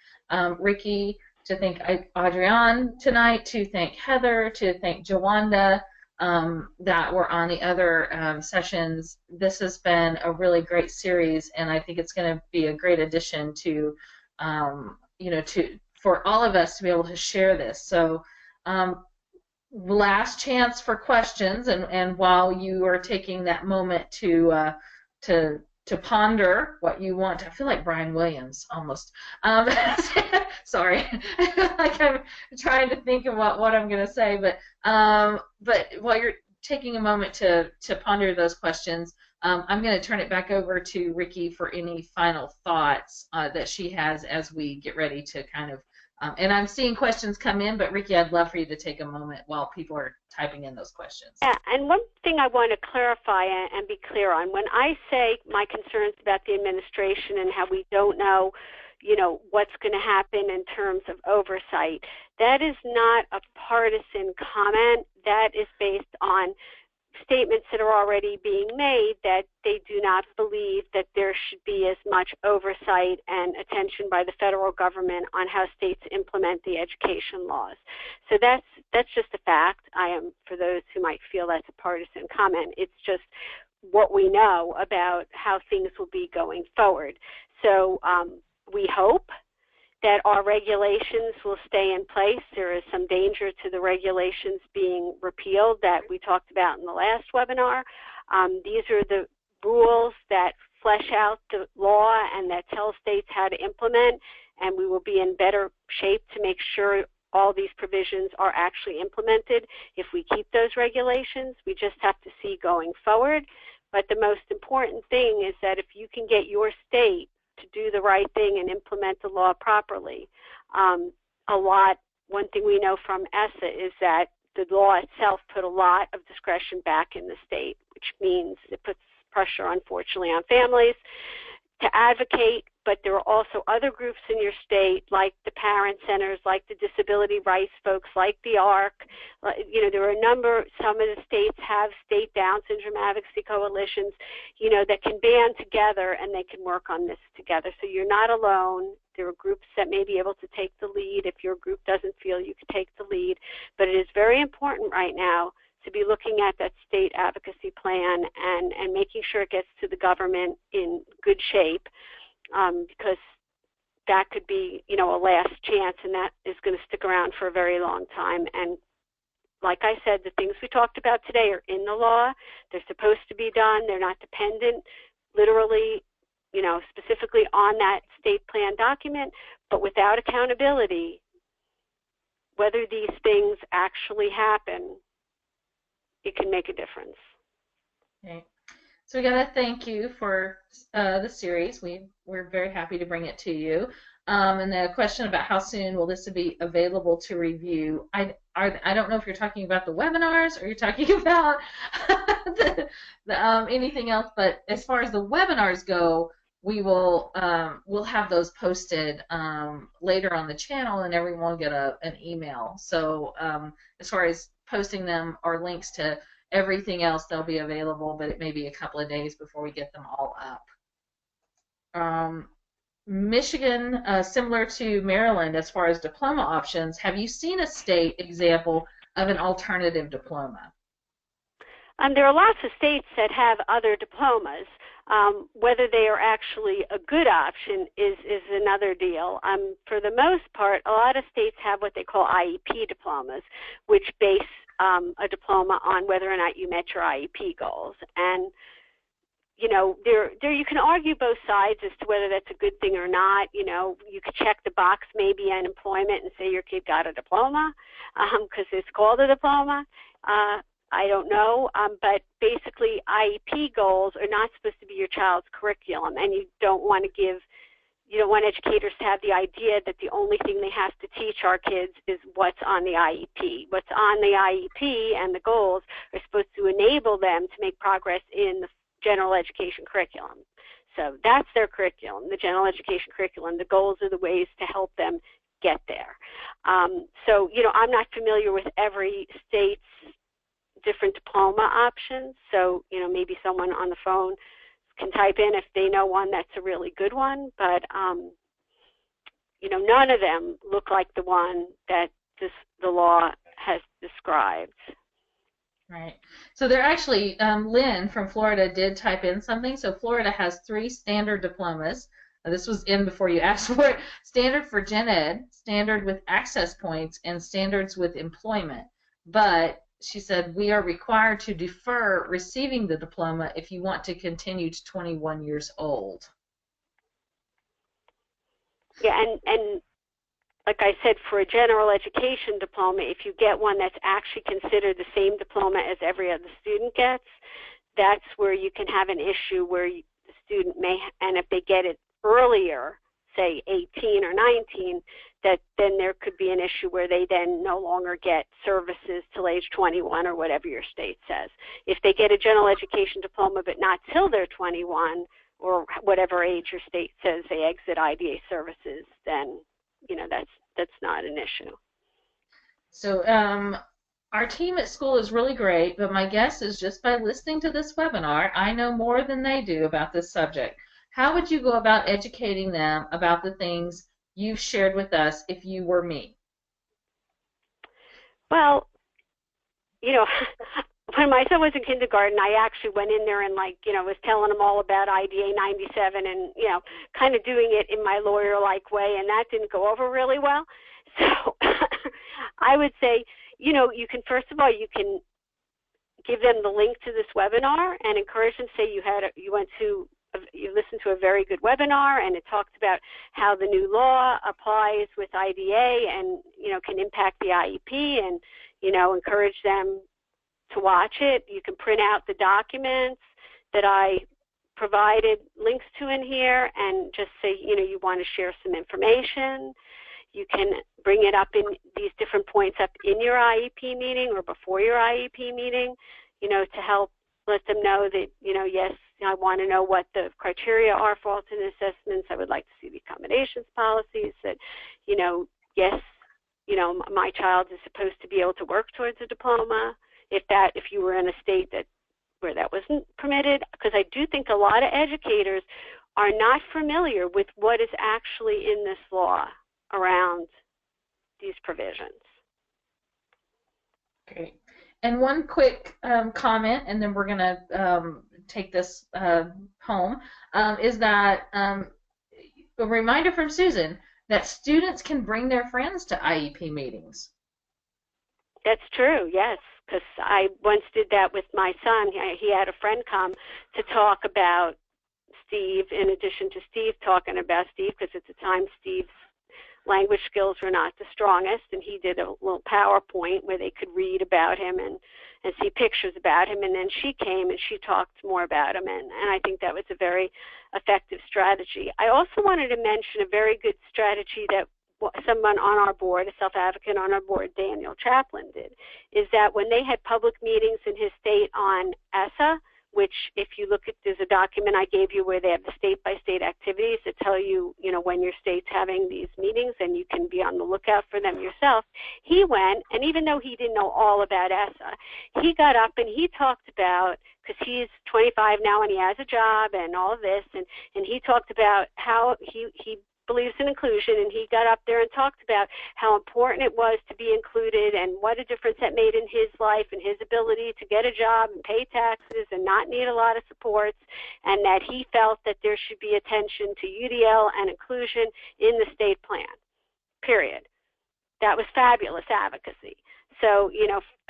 Ricky, to thank Adrienne tonight, to thank Heather, to thank Jawanda that were on the other sessions. This has been a really great series, and I think it's going to be a great addition to, for all of us to be able to share this. So last chance for questions, and while you are taking that moment to ponder what you want. I feel like Brian Williams almost. Sorry, like I'm trying to think of what I'm going to say, but while you're taking a moment to ponder those questions, I'm going to turn it back over to Ricky for any final thoughts that she has as we get ready to kind of. And I'm seeing questions come in, but Ricky, I'd love for you to take a moment while people are typing in those questions. Yeah, and one thing I want to clarify and be clear on, when I say my concerns about the administration and how we don't know, you know, what's going to happen in terms of oversight. That is not a partisan comment. That is based on statements that are already being made that they do not believe that there should be as much oversight and attention by the federal government on how states implement the education laws. So that's just a fact. For those who might feel that's a partisan comment, it's just what we know about how things will be going forward. So we hope that our regulations will stay in place. There is some danger to the regulations being repealed that we talked about in the last webinar. These are the rules that flesh out the law and that tell states how to implement, and we will be in better shape to make sure all these provisions are actually implemented if we keep those regulations. We just have to see going forward. But the most important thing is that if you can get your state to do the right thing and implement the law properly. One thing we know from ESSA is that the law itself put a lot of discretion back in the state, which means it puts pressure, unfortunately, on families to advocate, but there are also other groups in your state, like the parent centers, like the disability rights folks, like the ARC. You know, there are some of the states have state Down syndrome advocacy coalitions, you know, that can band together and they can work on this together. So you're not alone. There are groups that may be able to take the lead if your group doesn't feel you can take the lead. But it is very important right now to be looking at that state advocacy plan and making sure it gets to the government in good shape, because that could be, you know, a last chance, and that is going to stick around for a very long time. And like I said, the things we talked about today are in the law. They're supposed to be done. They're not dependent, literally, you know, specifically on that state plan document, but without accountability, whether these things actually happen, it can make a difference. Okay. So we got to thank you for the series. We're very happy to bring it to you. And the question about how soon will this be available to review, I don't know if you're talking about the webinars or you're talking about anything else, but as far as the webinars go, we'll have those posted later on the channel, and everyone will get an email. So as far as posting them or links to everything else, they'll be available, but it may be a couple of days before we get them all up. Michigan, similar to Maryland as far as diploma options, have you seen a state example of an alternative diploma? There are lots of states that have other diplomas. Whether they are actually a good option is another deal. For the most part, a lot of states have what they call IEP diplomas, which base a diploma on whether or not you met your IEP goals. And you know, there you can argue both sides as to whether that's a good thing or not. You know, you could check the box maybe on employment and say your kid got a diploma because it's called a diploma. I don't know, but basically IEP goals are not supposed to be your child's curriculum, and you don't want educators to have the idea that the only thing they have to teach our kids is what's on the IEP. What's on the IEP and the goals are supposed to enable them to make progress in the general education curriculum. So that's their curriculum, the general education curriculum. The goals are the ways to help them get there. So, you know, I'm not familiar with every state's different diploma options. So, you know, maybe someone on the phone can type in if they know one that's a really good one. But, you know, none of them look like the one that the law has described. Right. So they're actually, Lynn from Florida did type in something. So Florida has 3 standard diplomas. This was in before you asked for it. Standard for Gen Ed, standard with access points, and standards with employment. But she said we are required to defer receiving the diploma if you want to continue to 21 years old. Yeah, and like I said, for a general education diploma, if you get one that's actually considered the same diploma as every other student gets, that's where you can have an issue where the student may, and if they get it earlier, say 18 or 19, that then there could be an issue where they then no longer get services till age 21 or whatever your state says. If they get a general education diploma but not till they're 21 or whatever age your state says they exit IDA services, then that's not an issue. So our team at school is really great, but my guess is just by listening to this webinar, I know more than they do about this subject. How would you go about educating them about the things you've shared with us if you were me? Well, when my son was in kindergarten, I actually went in there and was telling him all about IDA 97 and, kind of doing it in my lawyer-like way, and that didn't go over really well. So I would say, you can, first of all, you can give them the link to this webinar and encourage them, say you listened to a very good webinar and it talked about how the new law applies with IDA and, can impact the IEP, and, encourage them to watch it. You can print out the documents that I provided links to in here and just say, you want to share some information. You can bring it up in these different points up in your IEP meeting or before your IEP meeting, to help let them know that, yes, I want to know what the criteria are for alternate assessments. I would like to see the accommodations policies that, yes, my child is supposed to be able to work towards a diploma. If you were in a state where that wasn't permitted, because I do think a lot of educators are not familiar with what is actually in this law around these provisions. Great. And one quick comment, and then we're going to take this home, is that a reminder from Susan that students can bring their friends to IEP meetings. That's true, yes, because I once did that with my son. He had a friend come to talk about Steve, in addition to Steve talking about Steve, because at the time Steve's language skills were not the strongest, and he did a little PowerPoint where they could read about him and see pictures about him, and then she came and she talked more about him, and I think that was a very effective strategy. I also wanted to mention a very good strategy that someone on our board, a self-advocate on our board, Daniel Chaplin, did, is that when they had public meetings in his state on ESSA, which if you look at, there's a document I gave you where they have the state-by-state activities that tell you, when your state's having these meetings, and you can be on the lookout for them yourself. He went, and even though he didn't know all about ESSA, he got up and he talked about, because he's 25 now and he has a job and all of this, and he talked about how he believes in inclusion, and he got up there and talked about how important it was to be included and what a difference that made in his life and his ability to get a job and pay taxes and not need a lot of supports, and that he felt that there should be attention to UDL and inclusion in the state plan, period. That was fabulous advocacy. So,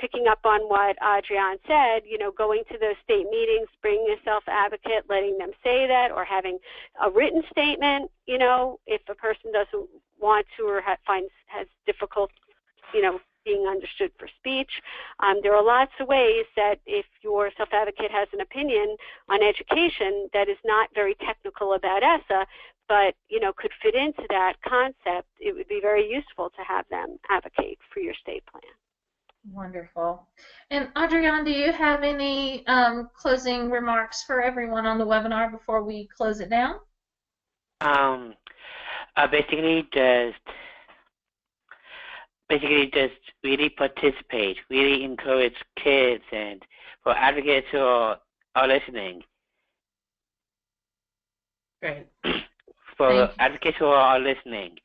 picking up on what Adrienne said, going to those state meetings, bringing a self-advocate, letting them say that, or having a written statement, if a person doesn't want to or has difficult, being understood for speech. There are lots of ways that if your self-advocate has an opinion on education that is not very technical about ESSA, but, could fit into that concept, it would be very useful to have them advocate for your state plan. Wonderful. And Adrienne, do you have any closing remarks for everyone on the webinar before we close it down? Basically just really participate, really encourage kids, and for advocates who are listening. Great. For advocates who are listening.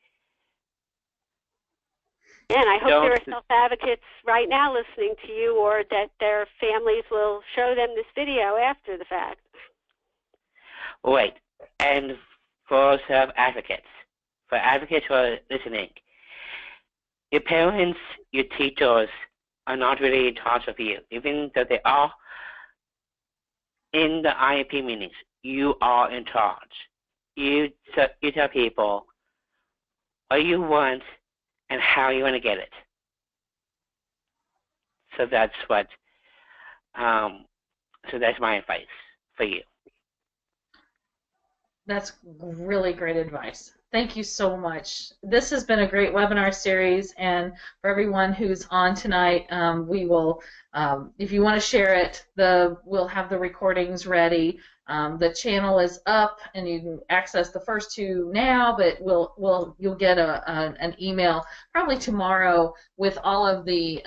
And I hope there are self-advocates right now listening to you, or that their families will show them this video after the fact. Right. And for self-advocates, for advocates who are listening, your parents, your teachers are not really in charge of you. Even though they are in the IEP meetings, you are in charge. You tell people what you want and how you want to get it. So that's what. So that's my advice for you. That's really great advice. Thank you so much. This has been a great webinar series, and for everyone who's on tonight, we will, if you want to share it, we'll have the recordings ready The channel is up, and you can access the first two now, but you'll get an email probably tomorrow with all of the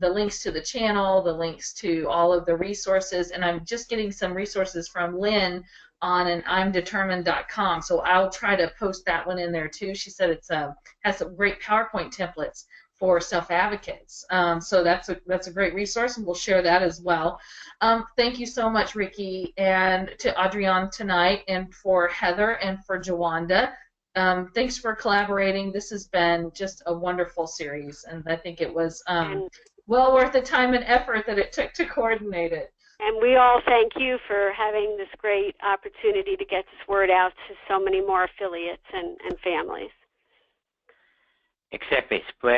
links to the channel, the links to all of the resources, and I'm just getting some resources from Lynn on an imdetermined.com, so I'll try to post that one in there too. She said it's has some great PowerPoint templates for self-advocates. So that's a great resource, and we'll share that as well. Thank you so much, Ricky, and to Adrienne tonight, and for Heather, and for Jawanda. Thanks for collaborating. This has been just a wonderful series, and I think it was well worth the time and effort that it took to coordinate it. And we all thank you for having this great opportunity to get this word out to so many more affiliates and families. Exactly. Spread